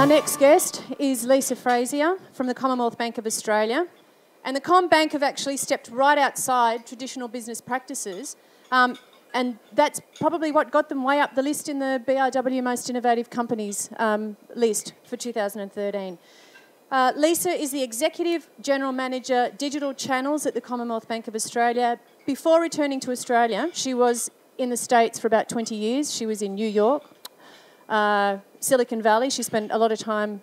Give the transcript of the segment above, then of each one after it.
next guest is Lisa Frazier from the Commonwealth Bank of Australia. And the CommBank have actually stepped right outside traditional business practices, and that's probably what got them way up the list in the BRW Most Innovative Companies list for 2013. Lisa is the Executive General Manager, Digital Channels at the Commonwealth Bank of Australia. Before returning to Australia, she was in the States for about 20 years. She was in New York, Silicon Valley. She spent a lot of time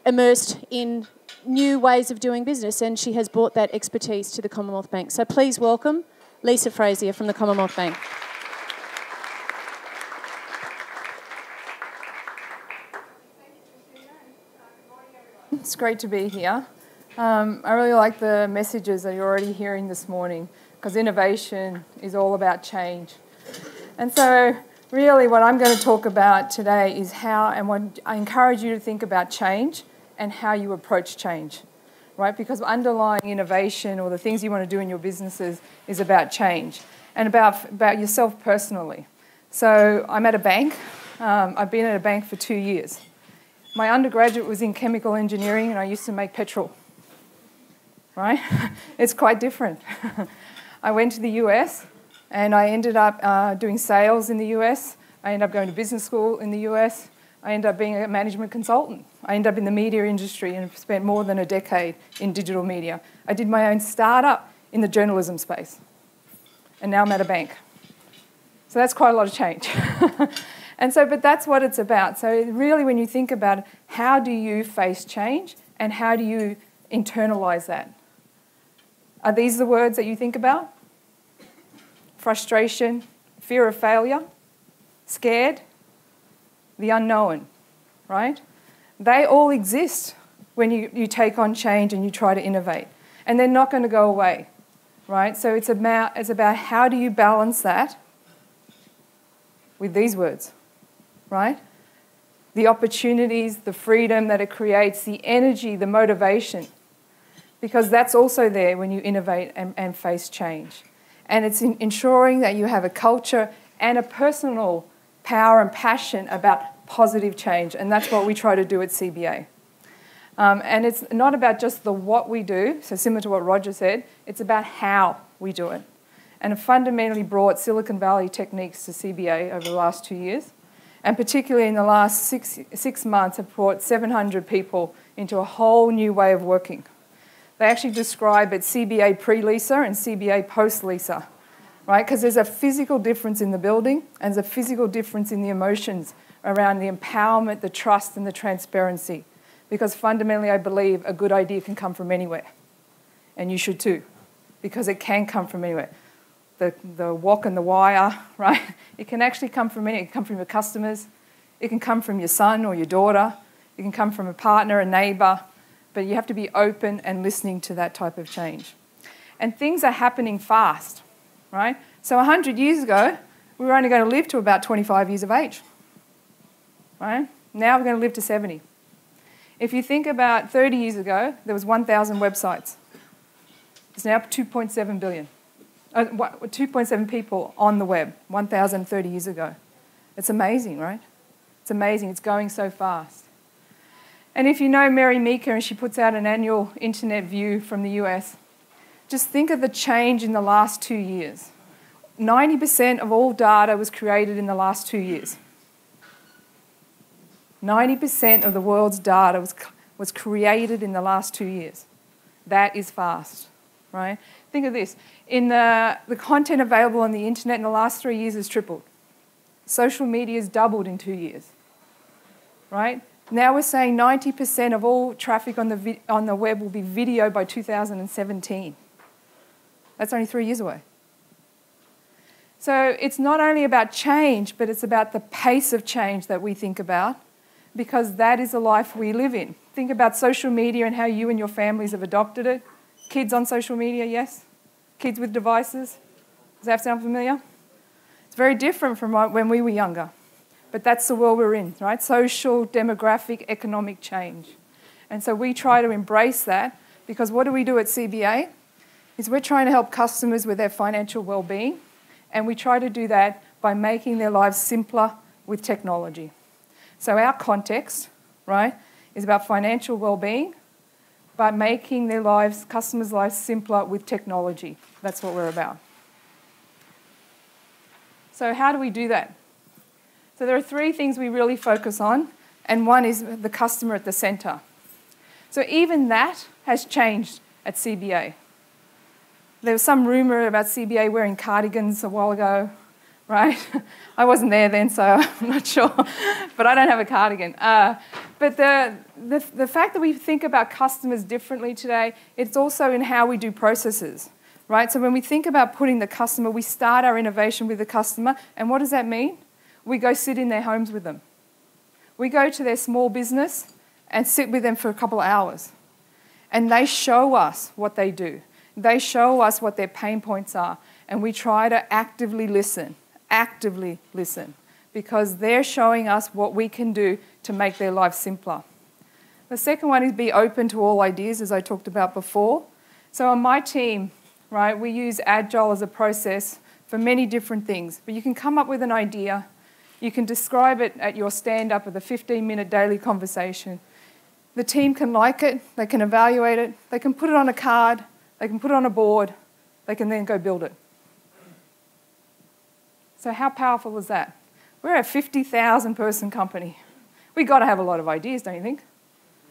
immersed in new ways of doing business, and she has brought that expertise to the Commonwealth Bank. So please welcome Lisa Frazier from the Commonwealth Bank. It's great to be here. I really like the messages that you're already hearing this morning, because innovation is all about change. And so really what I'm going to talk about today is how, and what I encourage you to think about change and how you approach change, right? Because underlying innovation or the things you want to do in your businesses is about change and about yourself personally. So I'm at a bank. I've been at a bank for 2 years. My undergraduate was in chemical engineering and I used to make petrol, right? It's quite different. I went to the US and I ended up doing sales in the US. I ended up going to business school in the US. I ended up being a management consultant. I ended up in the media industry and spent more than a decade in digital media. I did my own startup in the journalism space. And now I'm at a bank. So that's quite a lot of change. But that's what it's about. So really when you think about it, how do you face change and how do you internalize that? Are these the words that you think about? Frustration, fear of failure, scared, the unknown, right? They all exist when you take on change and you try to innovate. And they're not going to go away, right? So it's about how do you balance that with these words, right? The opportunities, the freedom that it creates, the energy, the motivation. Because that's also there when you innovate and face change. And it's ensuring that you have a culture and a personal power and passion about positive change, and that's what we try to do at CBA. And it's not about just the what we do, so similar to what Roger said, it's about how we do it. And have fundamentally brought Silicon Valley techniques to CBA over the last 2 years, and particularly in the last six months have brought 700 people into a whole new way of working. They actually describe it CBA pre-Lisa and CBA post-Lisa, right? Because there's a physical difference in the building and there's a physical difference in the emotions around the empowerment, the trust and the transparency. Because fundamentally I believe a good idea can come from anywhere. And you should too, because it can come from anywhere. The walk and the wire, right? It can actually come from anywhere. It can come from your customers. It can come from your son or your daughter. It can come from a partner, a neighbour. But you have to be open and listening to that type of change. And things are happening fast, right? So 100 years ago, we were only going to live to about 25 years of age, right? Now we're going to live to 70. If you think about 30 years ago, there was 1,000 websites. There's now 2.7 billion. 2.7 people on the web, 1,030 years ago. It's amazing, right? It's amazing. It's going so fast. And if you know Mary Meeker, and she puts out an annual internet view from the US, just think of the change in the last 2 years. 90% of all data was created in the last 2 years. 90% of the world's data was created in the last 2 years. That is fast, right? Think of this. In the content available on the internet in the last 3 years has tripled. Social media has doubled in 2 years, right? Now we're saying 90% of all traffic on the web will be video by 2017. That's only 3 years away. So it's not only about change, but it's about the pace of change that we think about, because that is the life we live in. Think about social media and how you and your families have adopted it. Kids on social media, yes? Kids with devices? Does that sound familiar? It's very different from when we were younger. But that's the world we're in, right? Social, demographic, economic change. And so we try to embrace that, because what do we do at CBA? Is we're trying to help customers with their financial well-being, and we try to do that by making their lives simpler with technology. So our context, right, is about financial well-being, but making their lives, customers' lives simpler with technology. That's what we're about. So how do we do that? So there are three things we really focus on, and one is the customer at the centre. So even that has changed at CBA. There was some rumour about CBA wearing cardigans a while ago, right? I wasn't there then, so I'm not sure, but I don't have a cardigan. But the fact that we think about customers differently today, it's also in how we do processes, right? So when we think about putting the customer, we start our innovation with the customer, and what does that mean? We go sit in their homes with them. We go to their small business and sit with them for a couple of hours. And they show us what they do. They show us what their pain points are. And we try to actively listen, because they're showing us what we can do to make their lives simpler. The second one is be open to all ideas, as I talked about before. So on my team, right, we use Agile as a process for many different things. But you can come up with an idea. You can describe it at your stand-up of the 15-minute daily conversation. The team can like it, they can evaluate it, they can put it on a card, they can put it on a board, they can then go build it. So how powerful is that? We're a 50,000 person company. We've got to have a lot of ideas, don't you think?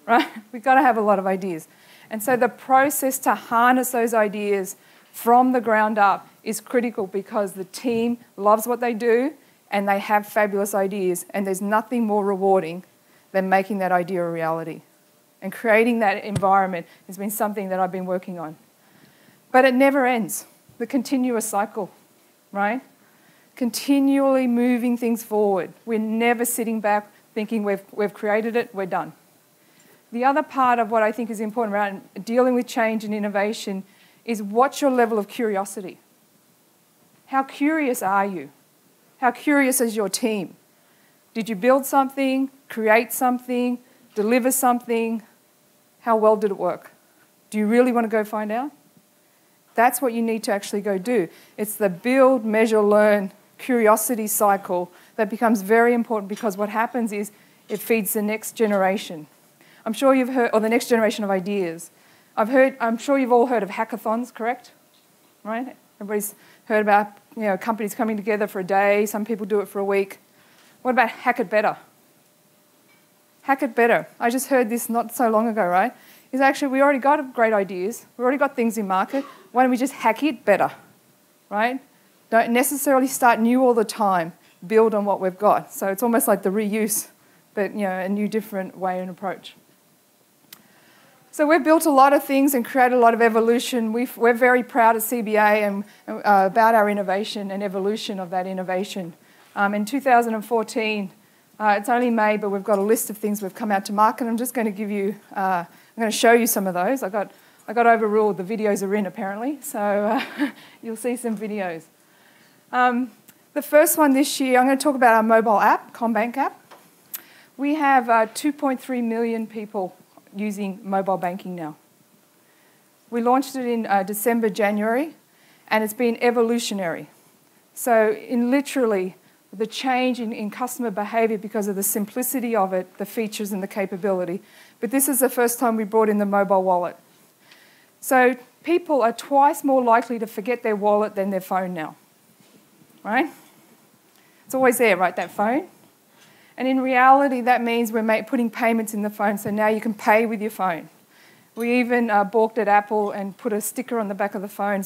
Right? We've got to have a lot of ideas. And so the process to harness those ideas from the ground up is critical, because the team loves what they do and they have fabulous ideas, and there's nothing more rewarding than making that idea a reality. And creating that environment has been something that I've been working on. But it never ends, the continuous cycle, right? Continually moving things forward. We're never sitting back thinking we've created it, we're done. The other part of what I think is important around dealing with change and innovation is, what's your level of curiosity? How curious are you? How curious is your team? Did you build something, create something, deliver something? How well did it work? Do you really want to go find out? That's what you need to actually go do. It's the build, measure, learn, curiosity cycle that becomes very important, because what happens is it feeds the next generation. I'm sure you've heard, or the next generation of ideas. I'm sure you've all heard of hackathons, correct? Right? Everybody's heard about, companies coming together for a day. Some people do it for a week. What about hack it better? Hack it better. I just heard this not so long ago, right? Is actually, we already got great ideas. We already got things in market. Why don't we just hack it better, right? Don't necessarily start new all the time. Build on what we've got. So it's almost like the reuse, but a new different way and approach. So we've built a lot of things and created a lot of evolution. We're very proud at CBA and about our innovation and evolution of that innovation. In 2014, it's only May, but we've got a list of things we've come out to market. I'm just going to give you, I'm going to show you some of those. I got overruled. The videos are in, apparently, so you'll see some videos. The first one this year, I'm going to talk about our mobile app, CommBank app. We have 2.3 million people using mobile banking now. We launched it in December, January, and it's been evolutionary. So in literally the change in customer behaviour because of the simplicity of it, the features and the capability. But this is the first time we brought in the mobile wallet. So people are twice more likely to forget their wallet than their phone now, right? It's always there, right, that phone? And in reality, that means we're putting payments in the phone, so now you can pay with your phone. We even balked at Apple and put a sticker on the back of the phone,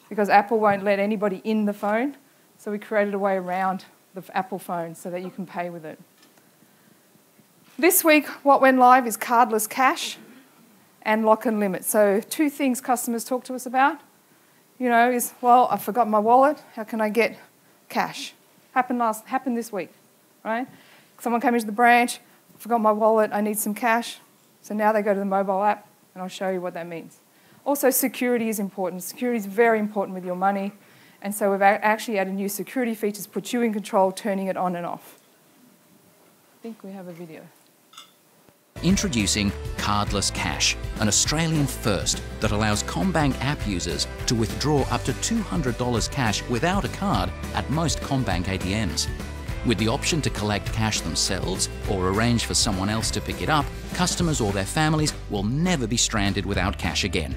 because Apple won't let anybody in the phone, so we created a way around the Apple phone so that you can pay with it. This week, what went live is cardless cash and lock and limit. So 2 things customers talk to us about, is, well, I forgot my wallet, how can I get cash? Happened this week, right? Someone came into the branch, forgot my wallet, I need some cash. So now they go to the mobile app, and I'll show you what that means. Also, security is important. Security is very important with your money. And so we've actually added new security features, put you in control, turning it on and off. I think we have a video. Introducing Cardless Cash, an Australian first that allows CommBank app users to withdraw up to $200 cash without a card at most CommBank ATMs. With the option to collect cash themselves or arrange for someone else to pick it up, customers or their families will never be stranded without cash again.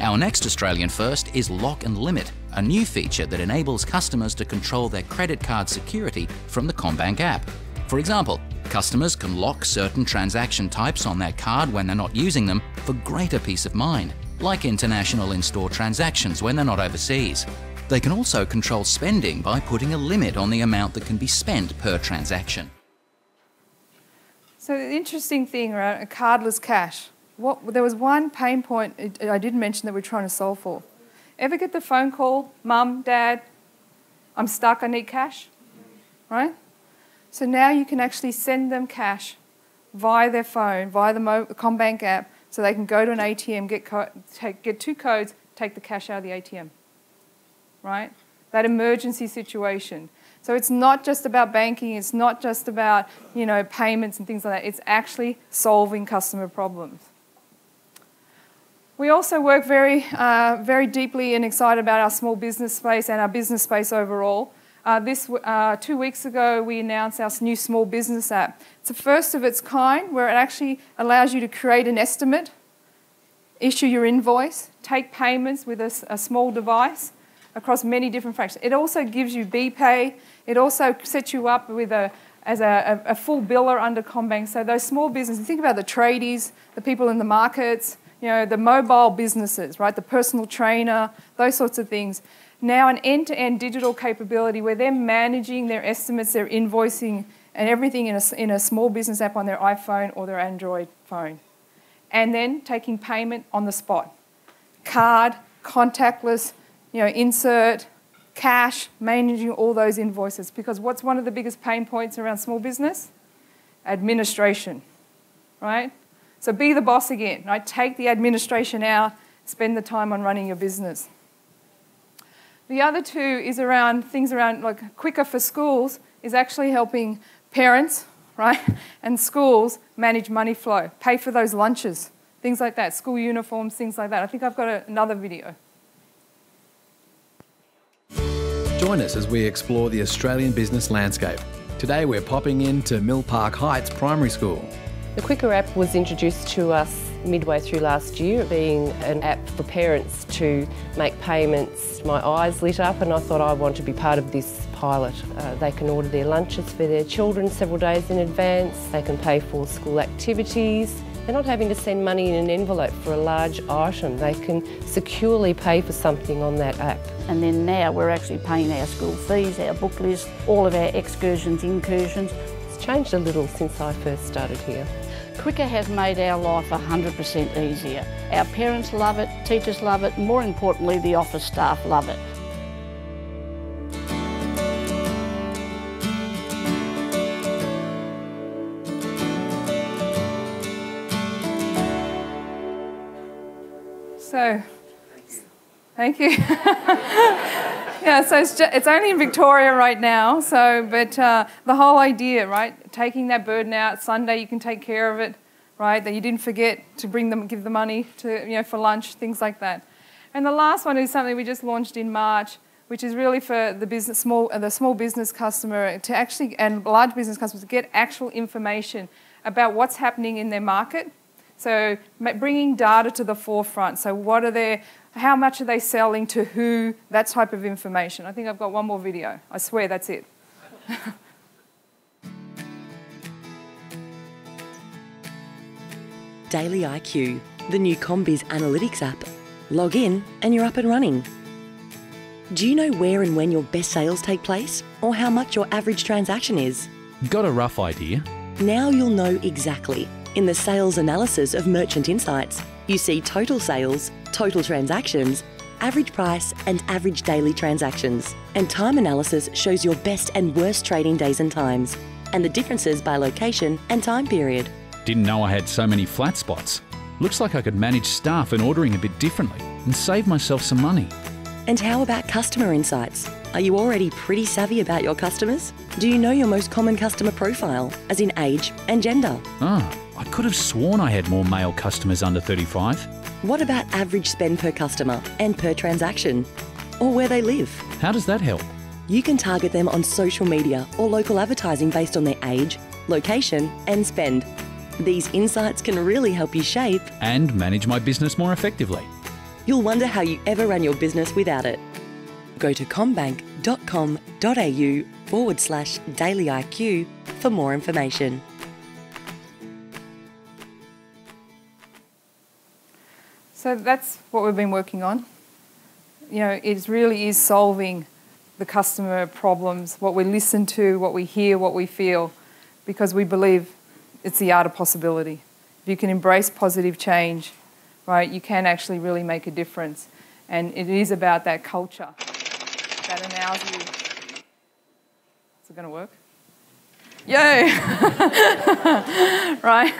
Our next Australian first is Lock and Limit, a new feature that enables customers to control their credit card security from the CommBank app. For example, customers can lock certain transaction types on their card when they're not using them for greater peace of mind, like international in-store transactions when they're not overseas. They can also control spending by putting a limit on the amount that can be spent per transaction. So the interesting thing around cardless cash, there was one pain point I did mention that we're trying to solve for. Ever get the phone call, Mum, Dad, I'm stuck, I need cash, right? So now you can actually send them cash via their phone, via the CommBank app, so they can go to an ATM, get 2 codes, take the cash out of the ATM, right? That emergency situation. So it's not just about banking, it's not just about, payments and things like that. It's actually solving customer problems. We also work very deeply and excited about our small business space and our business space overall. 2 weeks ago, we announced our new small business app. It's the first of its kind where it actually allows you to create an estimate, issue your invoice, take payments with a small device across many different fractions. It also gives you BPay. It also sets you up with as a full biller under CommBank. So those small businesses, think about the tradies, the people in the markets, the mobile businesses, right? The personal trainer, those sorts of things. Now an end-to-end digital capability where they're managing their estimates, their invoicing, and everything in a small business app on their iPhone or their Android phone. And then taking payment on the spot. Card, contactless, insert, cash, managing all those invoices. Because what's one of the biggest pain points around small business? Administration, right? So be the boss again, right? Take the administration out, spend the time on running your business. The other two is around things around like Quicker for Schools is actually helping parents, right, and schools manage money flow, pay for those lunches, things like that, school uniforms, things like that. I think I've got another video. Join us as we explore the Australian business landscape. Today we're popping into Mill Park Heights Primary School. The Quicker app was introduced to us midway through last year, being an app for parents to make payments. My eyes lit up and I thought I want to be part of this pilot. They can order their lunches for their children several days in advance. They can pay for school activities. They're not having to send money in an envelope for a large item. They can securely pay for something on that app. And then now we're actually paying our school fees, our book list, all of our excursions, incursions. It's changed a little since I first started here. Quicker has made our life 100% easier. Our parents love it, teachers love it, more importantly the office staff love it. So, thank you. Yeah, so it's only in Victoria right now. But the whole idea, right? Taking that burden out. Sunday you can take care of it, right? That you didn't forget to give the money to for lunch, things like that. And the last one is something we just launched in March, which is really for the small business customer to actually and large business customers to get actual information about what's happening in their market. So bringing data to the forefront. So how much are they selling to who, that type of information. I think I've got one more video. I swear that's it. Daily IQ, the new CommBiz Analytics app. Log in and you're up and running. Do you know where and when your best sales take place or how much your average transaction is? Got a rough idea? Now you'll know exactly. In the sales analysis of Merchant Insights, you see total sales, total transactions, average price and average daily transactions. And time analysis shows your best and worst trading days and times, and the differences by location and time period. Didn't know I had so many flat spots. Looks like I could manage staff and ordering a bit differently and save myself some money. And how about customer insights? Are you already pretty savvy about your customers? Do you know your most common customer profile, as in age and gender? I could have sworn I had more male customers under 35. What about average spend per customer and per transaction? Or where they live? How does that help? You can target them on social media or local advertising based on their age, location and spend. These insights can really help you shape and manage my business more effectively. You'll wonder how you ever ran your business without it. Go to commbank.com.au/dailyiq for more information. So that's what we've been working on. You know, it really is solving the customer problems, what we listen to, what we hear, what we feel, because we believe it's the art of possibility. If you can embrace positive change, right, you can actually really make a difference. And it is about that culture, that analogy. Is it going to work? Yay! Right?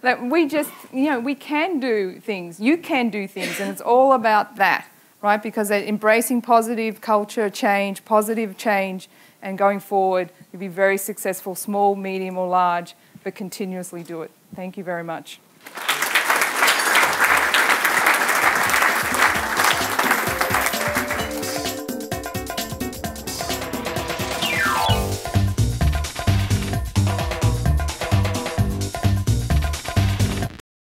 That we just, you know, we can do things. You can do things, and it's all about that, right? Because embracing positive culture change, positive change, and going forward, you'll be very successful, small, medium, or large, but continuously do it. Thank you very much.